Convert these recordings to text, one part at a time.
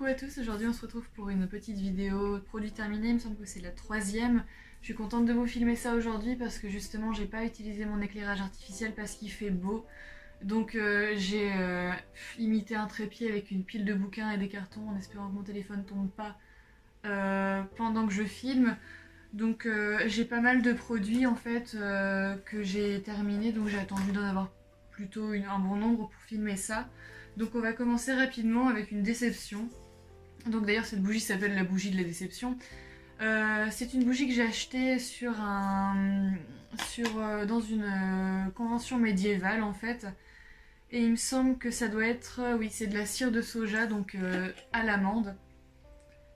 à tous, aujourd'hui on se retrouve pour une petite vidéo de produit terminé, il me semble que c'est la troisième. Je suis contente de vous filmer ça aujourd'hui parce que justement j'ai pas utilisé mon éclairage artificiel parce qu'il fait beau. Donc j'ai imité un trépied avec une pile de bouquins et des cartons en espérant que mon téléphone tombe pas pendant que je filme. Donc j'ai pas mal de produits en fait que j'ai terminé, donc j'ai attendu d'en avoir plutôt un bon nombre pour filmer ça. Donc on va commencer rapidement avec une déception. Donc d'ailleurs cette bougie s'appelle la bougie de la déception. C'est une bougie que j'ai achetée dans une convention médiévale en fait. Et il me semble que ça doit être, oui c'est de la cire de soja, donc à l'amande.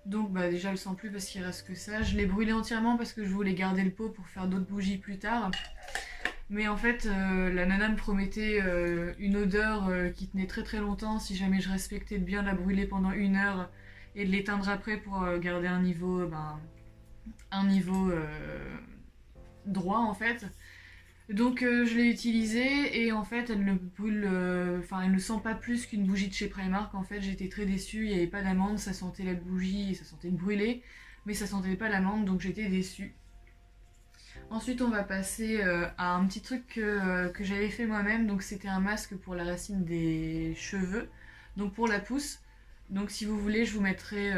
Donc bah déjà elle sent plus parce qu'il reste que ça. Je l'ai brûlée entièrement parce que je voulais garder le pot pour faire d'autres bougies plus tard. Mais en fait la nana me promettait une odeur qui tenait très très longtemps si jamais je respectais de bien la brûler pendant 1 heure et de l'éteindre après pour garder un niveau droit en fait. Donc je l'ai utilisée et en fait elle ne brûle, elle ne sent pas plus qu'une bougie de chez Primark. En fait j'étais très déçue, il n'y avait pas d'amande, ça sentait la bougie et ça sentait le brûlé, mais ça sentait pas l'amande donc j'étais déçue. Ensuite on va passer à un petit truc que j'avais fait moi-même, donc c'était un masque pour la racine des cheveux, donc pour la pousse. Donc si vous voulez je vous mettrai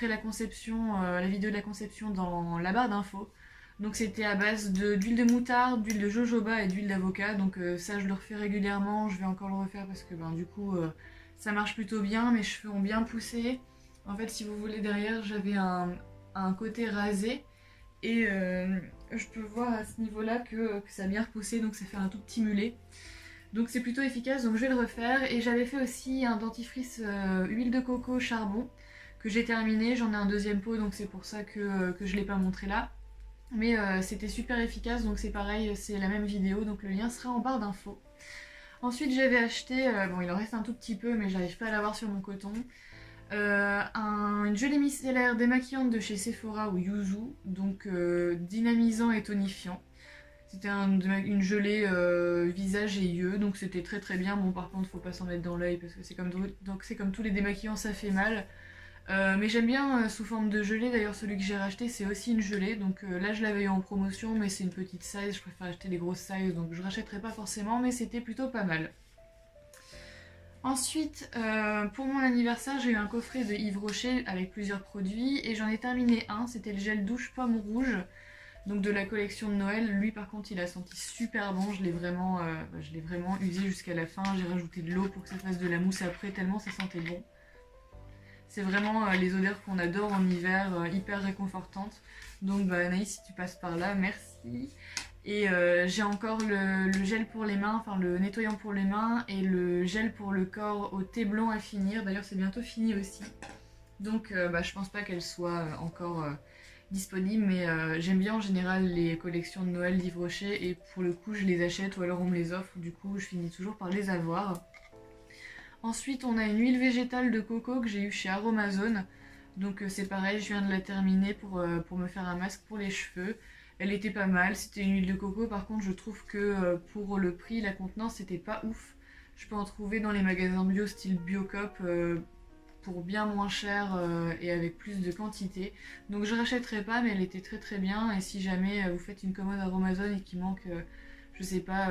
la conception, la vidéo de la conception dans la barre d'infos. Donc c'était à base d'huile de moutarde, d'huile de jojoba et d'huile d'avocat. Donc ça je le refais régulièrement, je vais encore le refaire parce que du coup ça marche plutôt bien, mes cheveux ont bien poussé. En fait si vous voulez derrière j'avais un côté rasé et je peux voir à ce niveau là que ça a bien repoussé, donc ça fait un tout petit mulet. Donc c'est plutôt efficace, donc je vais le refaire. Et j'avais fait aussi un dentifrice huile de coco charbon que j'ai terminé, j'en ai un deuxième pot donc c'est pour ça que je ne l'ai pas montré là. Mais c'était super efficace, donc c'est pareil, c'est la même vidéo, donc le lien sera en barre d'infos. Ensuite j'avais acheté, bon il en reste un tout petit peu mais j'arrive pas à l'avoir sur mon coton, une gelée micellaire démaquillante de chez Sephora ou Yuzu, donc dynamisant et tonifiant. C'était une gelée visage et yeux, donc c'était très très bien. Bon par contre faut pas s'en mettre dans l'œil parce que c'est comme tous les démaquillants, ça fait mal. Mais j'aime bien sous forme de gelée, d'ailleurs celui que j'ai racheté c'est aussi une gelée, donc là je l'avais eu en promotion mais c'est une petite size, je préfère acheter les grosses sizes donc je rachèterai pas forcément, mais c'était plutôt pas mal. Ensuite, pour mon anniversaire, j'ai eu un coffret de Yves Rocher avec plusieurs produits et j'en ai terminé un, c'était le gel douche pomme rouge, donc de la collection de Noël. Lui par contre il a senti super bon, je l'ai vraiment usé jusqu'à la fin, j'ai rajouté de l'eau pour que ça fasse de la mousse après tellement ça sentait bon. C'est vraiment les odeurs qu'on adore en hiver, hyper réconfortantes. Donc Anaïs, si tu passes par là, merci. Et j'ai encore le gel pour les mains, enfin le nettoyant pour les mains et le gel pour le corps au thé blanc à finir. D'ailleurs c'est bientôt fini aussi. Donc je pense pas qu'elle soit encore disponible, mais j'aime bien en général les collections de Noël d'Yves Rocher et pour le coup je les achète ou alors on me les offre, du coup je finis toujours par les avoir. Ensuite, on a une huile végétale de coco que j'ai eue chez Aromazone. Donc c'est pareil, je viens de la terminer pour me faire un masque pour les cheveux. Elle était pas mal, c'était une huile de coco. Par contre, je trouve que pour le prix, la contenance, c'était pas ouf. Je peux en trouver dans les magasins bio style Biocop pour bien moins cher et avec plus de quantité. Donc je rachèterai pas, mais elle était très très bien. Et si jamais vous faites une commode Aromazone et qu'il manque, je sais pas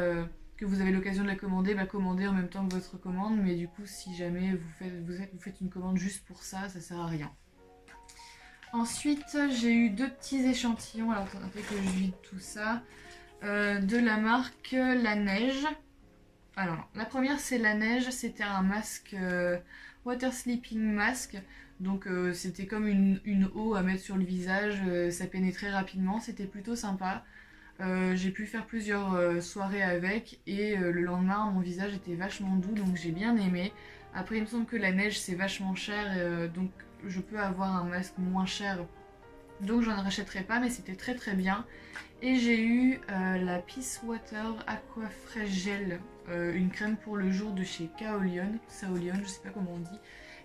que vous avez l'occasion de la commander, commandez en même temps que votre commande, mais du coup si jamais vous faites une commande juste pour ça, ça sert à rien. Ensuite j'ai eu 2 petits échantillons, alors attendez que je vide tout ça, de la marque La Neige. Alors non, la première c'est La Neige, c'était un masque water sleeping mask, donc c'était comme une eau à mettre sur le visage, ça pénétrait rapidement, c'était plutôt sympa. J'ai pu faire plusieurs soirées avec et le lendemain mon visage était vachement doux donc j'ai bien aimé. Après il me semble que la neige c'est vachement cher donc je peux avoir un masque moins cher donc j'en rachèterai pas, mais c'était très très bien. Et j'ai eu la Peace Water Aqua Fresh Gel, une crème pour le jour de chez Kaolion, je sais pas comment on dit.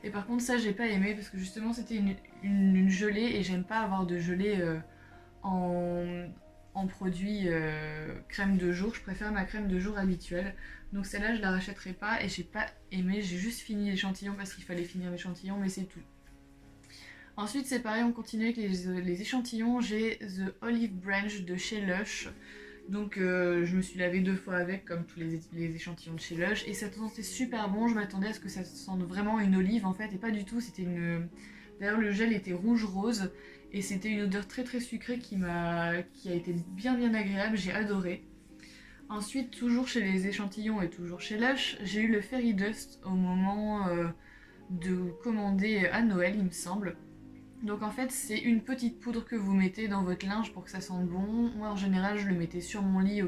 Et par contre ça j'ai pas aimé parce que justement c'était une gelée et j'aime pas avoir de gelée en en produit crème de jour. Je préfère ma crème de jour habituelle. Donc celle-là je la rachèterai pas et j'ai pas aimé, j'ai juste fini l'échantillon parce qu'il fallait finir l'échantillon mais c'est tout. Ensuite c'est pareil, on continue avec les échantillons. J'ai The Olive Branch de chez Lush. Donc je me suis lavée 2 fois avec comme tous les échantillons de chez Lush. Et ça sentait super bon, je m'attendais à ce que ça sente vraiment une olive en fait. Et pas du tout, c'était une... D'ailleurs le gel était rouge-rose. Et c'était une odeur très très sucrée qui a été bien agréable, j'ai adoré. Ensuite, toujours chez les échantillons et toujours chez Lush, j'ai eu le Fairy Dust au moment de commander à Noël, il me semble. Donc en fait, c'est une petite poudre que vous mettez dans votre linge pour que ça sente bon. Moi, en général, je le mettais sur mon lit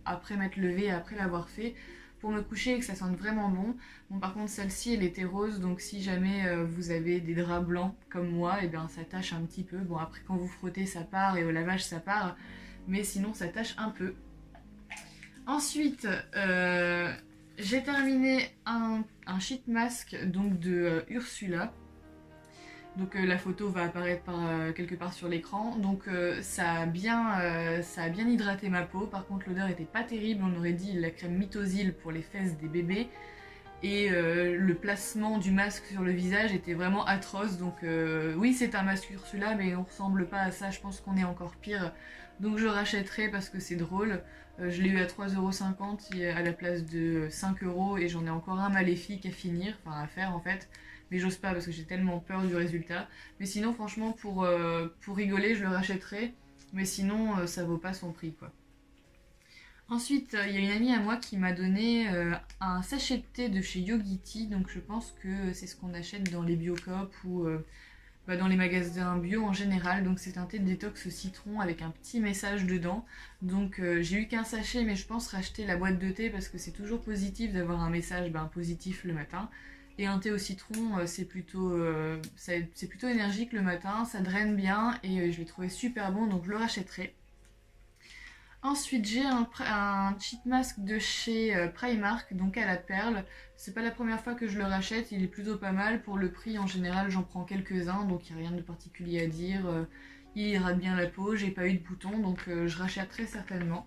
après m'être levée et après l'avoir fait pour me coucher et que ça sente vraiment bon. Bon, par contre, celle-ci, elle était rose, donc si jamais vous avez des draps blancs comme moi, et bien ça tâche un petit peu. Bon, après, quand vous frottez, ça part et au lavage, ça part, mais sinon, ça tâche un peu. Ensuite, j'ai terminé un sheet mask donc de Ursula. Donc la photo va apparaître quelque part sur l'écran. Donc ça a bien hydraté ma peau. Par contre l'odeur était pas terrible. On aurait dit la crème Mythosil pour les fesses des bébés. Et le placement du masque sur le visage était vraiment atroce. Donc oui c'est un masque Ursula mais on ressemble pas à ça. Je pense qu'on est encore pire. Donc je rachèterai parce que c'est drôle. Je l'ai eu à 3,50 € à la place de 5 € et j'en ai encore un maléfique à finir, enfin à faire en fait. Mais j'ose pas parce que j'ai tellement peur du résultat. Mais sinon franchement pour rigoler je le rachèterai. Mais sinon ça vaut pas son prix quoi. Ensuite il y a une amie à moi qui m'a donné un sachet de thé de chez Yogiti. Donc je pense que c'est ce qu'on achète dans les Biocoop ou dans les magasins bio en général. Donc c'est un thé de détox citron avec un petit message dedans. Donc j'ai eu qu'un sachet mais je pense racheter la boîte de thé parce que c'est toujours positif d'avoir un message positif le matin. Et un thé au citron c'est plutôt énergique le matin, ça draine bien et je l'ai trouvé super bon donc je le rachèterai. Ensuite j'ai un cheat mask de chez Primark, donc à la perle. C'est pas la première fois que je le rachète, il est plutôt pas mal. Pour le prix en général j'en prends quelques-uns, donc il n'y a rien de particulier à dire. Il hydrate bien la peau, j'ai pas eu de boutons, donc je rachèterai certainement.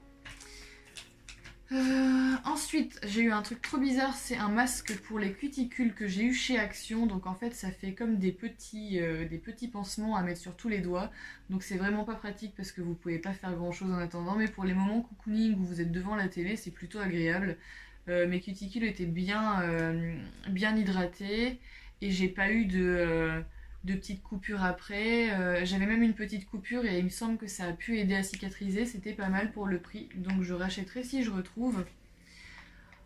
Ensuite j'ai eu un truc trop bizarre, c'est un masque pour les cuticules que j'ai eu chez Action. Donc en fait ça fait comme des petits pansements à mettre sur tous les doigts. Donc c'est vraiment pas pratique parce que vous pouvez pas faire grand chose en attendant. Mais pour les moments cocooning où vous êtes devant la télé c'est plutôt agréable. Mes cuticules étaient bien hydratées et j'ai pas eu de petites coupures après. J'avais même une petite coupure et il me semble que ça a pu aider à cicatriser. C'était pas mal pour le prix. Donc je rachèterai si je retrouve.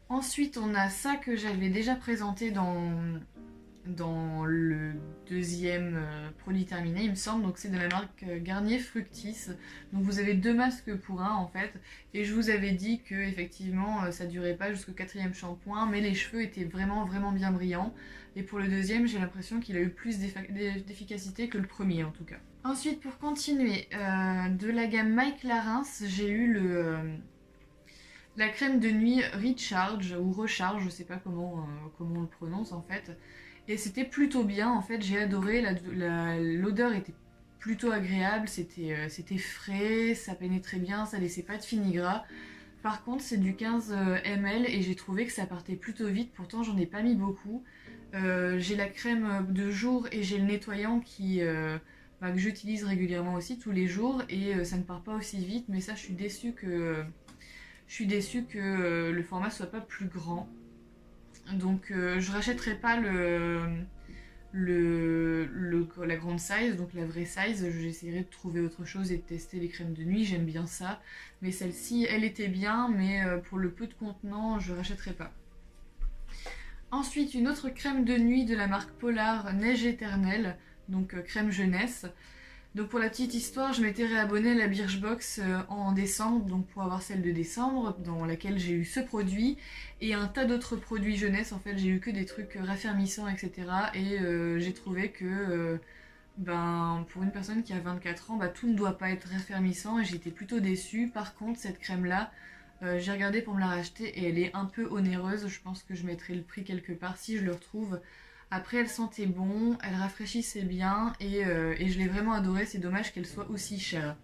Ensuite on a ça que j'avais déjà présenté dans le deuxième produit terminé il me semble. Donc c'est de la marque Garnier Fructis. Donc vous avez 2 masques pour un en fait. Et je vous avais dit que effectivement ça durait pas jusqu'au 4e shampoing. Mais les cheveux étaient vraiment bien brillants. Et pour le deuxième j'ai l'impression qu'il a eu plus d'efficacité que le premier en tout cas. Ensuite pour continuer, de la gamme My Clarins j'ai eu la crème de nuit Recharge ou Recharge, je sais pas comment on le prononce en fait. Et c'était plutôt bien en fait, j'ai adoré, l'odeur était plutôt agréable, c'était frais, ça pénétrait bien, ça laissait pas de fini-gras. Par contre c'est du 15 ml et j'ai trouvé que ça partait plutôt vite, pourtant j'en ai pas mis beaucoup. J'ai la crème de jour et j'ai le nettoyant que j'utilise régulièrement aussi tous les jours et ça ne part pas aussi vite, mais ça je suis déçue que le format soit pas plus grand. Donc je rachèterai pas la grande size, donc la vraie size. J'essaierai de trouver autre chose et de tester les crèmes de nuit, j'aime bien ça. Mais celle-ci, elle était bien, mais pour le peu de contenant, je rachèterai pas. Ensuite, une autre crème de nuit de la marque Polar, Neige éternelle, donc crème jeunesse. Donc pour la petite histoire, je m'étais réabonnée à la Birchbox en décembre, donc pour avoir celle de décembre, dans laquelle j'ai eu ce produit, et un tas d'autres produits jeunesse. En fait, j'ai eu que des trucs raffermissants, etc. Et j'ai trouvé que pour une personne qui a 24 ans, tout ne doit pas être raffermissant, et j'étais plutôt déçue. Par contre, cette crème-là, j'ai regardé pour me la racheter, et elle est un peu onéreuse. Je pense que je mettrai le prix quelque part si je le retrouve. Après elle sentait bon, elle rafraîchissait bien et je l'ai vraiment adorée, c'est dommage qu'elle soit aussi chère.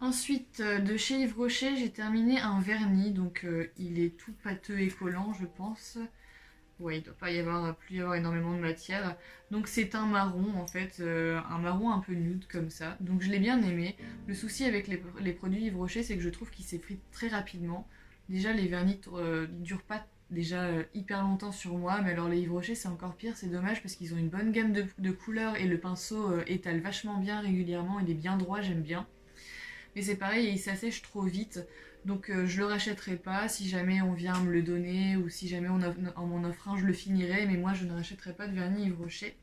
Ensuite, de chez Yves Rocher, j'ai terminé un vernis, donc il est tout pâteux et collant, je pense. Ouais, il doit pas y avoir, plus y avoir énormément de matière. Donc c'est un marron en fait, un marron un peu nude comme ça. Donc je l'ai bien aimé. Le souci avec les produits Yves Rocher, c'est que je trouve qu'ils s'effritent très rapidement. Déjà les vernis durent pas déjà hyper longtemps sur moi, mais alors les Yves Rocher c'est encore pire, c'est dommage parce qu'ils ont une bonne gamme de couleurs et le pinceau étale vachement bien régulièrement, il est bien droit, j'aime bien. Mais c'est pareil, il s'assèche trop vite. Donc je le rachèterai pas. Si jamais on vient me le donner ou si jamais on m'en offre un, je le finirai. Mais moi, je ne rachèterai pas de vernis Yves Rocher.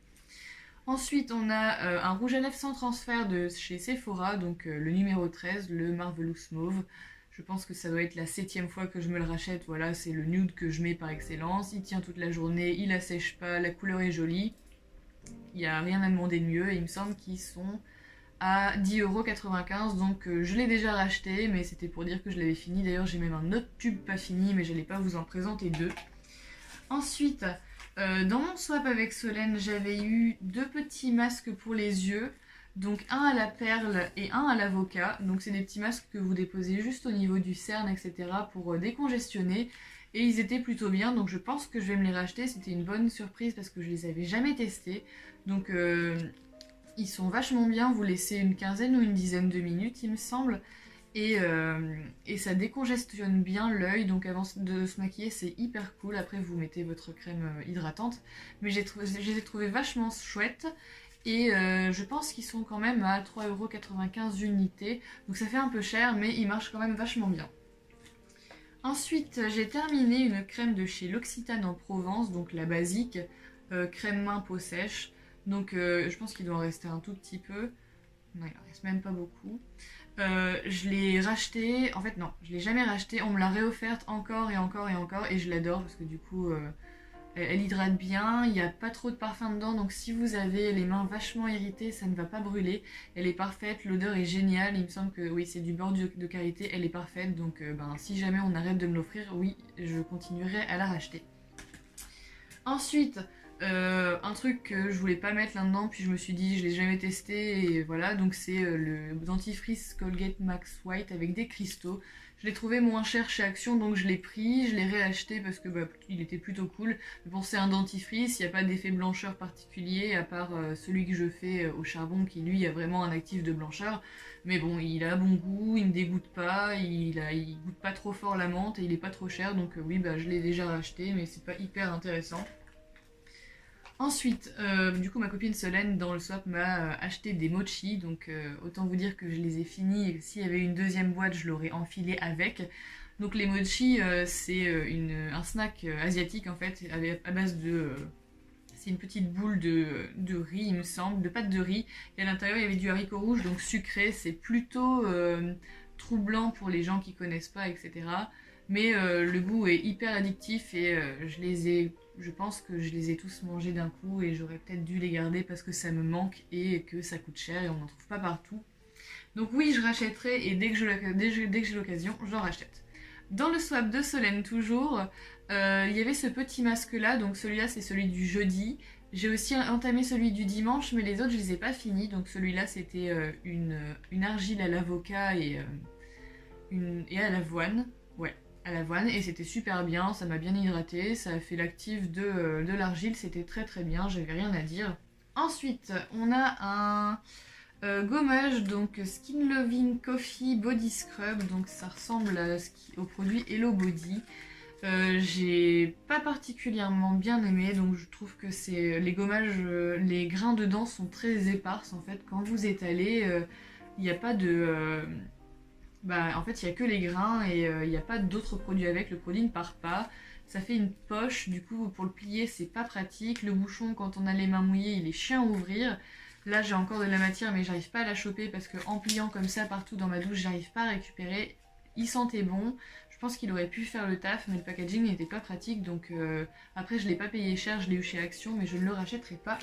Ensuite, on a un rouge à lèvres sans transfert de chez Sephora, donc le numéro 13, le Marvelous Mauve. Je pense que ça doit être la 7e fois que je me le rachète. Voilà, c'est le nude que je mets par excellence. Il tient toute la journée, il assèche pas, la couleur est jolie. Il n'y a rien à demander de mieux. Et il me semble qu'ils sont à 10,95€. Donc je l'ai déjà racheté, mais c'était pour dire que je l'avais fini. D'ailleurs, j'ai même un autre tube pas fini, mais j'allais pas vous en présenter deux. Ensuite, dans mon swap avec Solène, j'avais eu 2 petits masques pour les yeux. Donc un à la perle et un à l'avocat. Donc c'est des petits masques que vous déposez juste au niveau du cerne, etc. pour décongestionner. Et ils étaient plutôt bien, donc je pense que je vais me les racheter. C'était une bonne surprise parce que je les avais jamais testés. Donc ils sont vachement bien, vous laissez une quinzaine ou une dizaine de minutes il me semble. Et ça décongestionne bien l'œil, donc avant de se maquiller c'est hyper cool. Après vous mettez votre crème hydratante. Mais je les ai trouvés vachement chouettes. Et je pense qu'ils sont quand même à 3,95€ unité. Donc ça fait un peu cher mais ils marchent quand même vachement bien. Ensuite j'ai terminé une crème de chez L'Occitane en Provence, donc la basique, crème main peau sèche. Donc je pense qu'il doit en rester un tout petit peu. Non, il en reste même pas beaucoup. Je l'ai racheté, en fait non, je l'ai jamais racheté, on me l'a réofferte encore et encore et encore et je l'adore parce que du coup elle hydrate bien, il n'y a pas trop de parfum dedans, donc si vous avez les mains vachement irritées, ça ne va pas brûler. Elle est parfaite, l'odeur est géniale, il me semble que oui c'est du beurre de karité, elle est parfaite, donc si jamais on arrête de me l'offrir, oui je continuerai à la racheter. Ensuite, un truc que je voulais pas mettre là-dedans, puis je me suis dit je l'ai jamais testé et voilà, donc c'est le dentifrice Colgate Max White avec des cristaux. Je l'ai trouvé moins cher chez Action, donc je l'ai pris, je l'ai réacheté parce que il était plutôt cool. Mais bon, c'est un dentifrice, il n'y a pas d'effet blancheur particulier à part celui que je fais au charbon qui lui a vraiment un actif de blancheur. Mais bon, il a bon goût, il me dégoûte pas, il goûte pas trop fort la menthe et il est pas trop cher, donc oui je l'ai déjà racheté, mais c'est pas hyper intéressant. Ensuite, du coup, ma copine Solène dans le swap m'a acheté des mochis, donc autant vous dire que je les ai finis et que s'il y avait une deuxième boîte, je l'aurais enfilé avec. Donc les mochis, c'est un snack asiatique en fait, à base de... c'est une petite boule de riz, il me semble, de pâte de riz. Et à l'intérieur, il y avait du haricot rouge, donc sucré. C'est plutôt troublant pour les gens qui connaissent pas, etc. Mais le goût est hyper addictif et je pense que je les ai tous mangés d'un coup et j'aurais peut-être dû les garder parce que ça me manque et que ça coûte cher et on n'en trouve pas partout. Donc oui, je rachèterai et dès que j'ai l'occasion, j'en rachète. Dans le swap de Solène toujours, il y avait ce petit masque là, donc celui-là c'est celui du jeudi. J'ai aussi entamé celui du dimanche, mais les autres je les ai pas finis. Donc celui-là c'était une argile à l'avocat et à l'avoine. Ouais, à l'avoine. Et c'était super bien, ça m'a bien hydraté, ça a fait l'actif de l'argile, c'était très très bien, j'avais rien à dire. Ensuite, on a un gommage, donc Skin Loving Coffee Body Scrub, donc ça ressemble au produit Hello Body. J'ai pas particulièrement bien aimé, donc je trouve que les gommages, les grains dedans sont très éparses en fait. Quand vous étalez, il n'y a pas de... en fait il n'y a que les grains et il n'y a pas d'autres produits avec, le produit ne part pas. Ça fait une poche, du coup pour le plier c'est pas pratique. Le bouchon quand on a les mains mouillées il est chiant à ouvrir. Là j'ai encore de la matière mais j'arrive pas à la choper parce que en pliant comme ça partout dans ma douche j'arrive pas à récupérer. Il sentait bon, je pense qu'il aurait pu faire le taf mais le packaging n'était pas pratique donc après je l'ai pas payé cher, je l'ai eu chez Action mais je ne le rachèterai pas.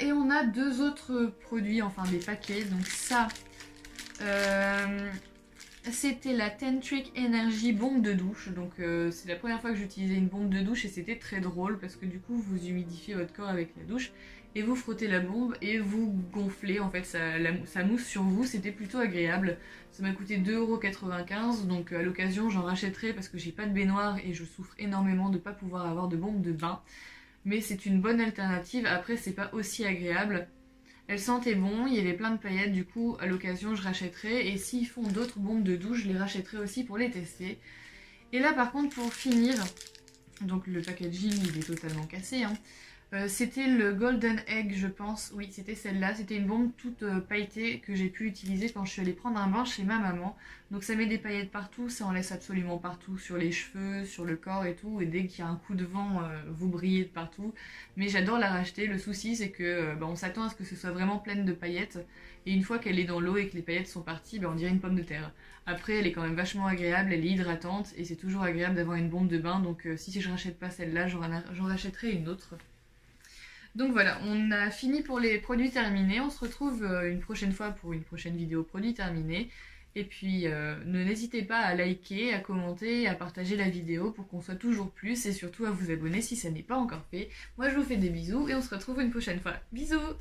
Et on a 2 autres produits, enfin des paquets, donc ça c'était la Tantric Energy bombe de douche, donc c'est la première fois que j'utilisais une bombe de douche et c'était très drôle parce que du coup vous humidifiez votre corps avec la douche et vous frottez la bombe et vous gonflez, en fait ça mousse sur vous, c'était plutôt agréable. Ça m'a coûté 2,95 €, donc à l'occasion j'en rachèterai parce que j'ai pas de baignoire et je souffre énormément de pas pouvoir avoir de bombe de bain. Mais c'est une bonne alternative, après c'est pas aussi agréable. Elle sentait bon, il y avait plein de paillettes, du coup à l'occasion je rachèterai, et s'ils font d'autres bombes de douche, je les rachèterai aussi pour les tester. Et là par contre pour finir, donc le packaging il est totalement cassé, hein. C'était le Golden Egg je pense, oui c'était celle-là, c'était une bombe toute pailletée que j'ai pu utiliser quand je suis allée prendre un bain chez ma maman. Donc ça met des paillettes partout, ça en laisse absolument partout, sur les cheveux, sur le corps et tout, et dès qu'il y a un coup de vent, vous brillez de partout. Mais j'adore la racheter, le souci c'est que on s'attend à ce que ce soit vraiment pleine de paillettes, et une fois qu'elle est dans l'eau et que les paillettes sont parties, on dirait une pomme de terre. Après elle est quand même vachement agréable, elle est hydratante, et c'est toujours agréable d'avoir une bombe de bain, donc si je rachète pas celle-là, j'en rachèterai une autre. Donc voilà, on a fini pour les produits terminés. On se retrouve une prochaine fois pour une prochaine vidéo produits terminés. Et puis, n'hésitez pas à liker, à commenter, à partager la vidéo pour qu'on soit toujours plus, et surtout à vous abonner si ça n'est pas encore fait. Moi, je vous fais des bisous et on se retrouve une prochaine fois. Bisous!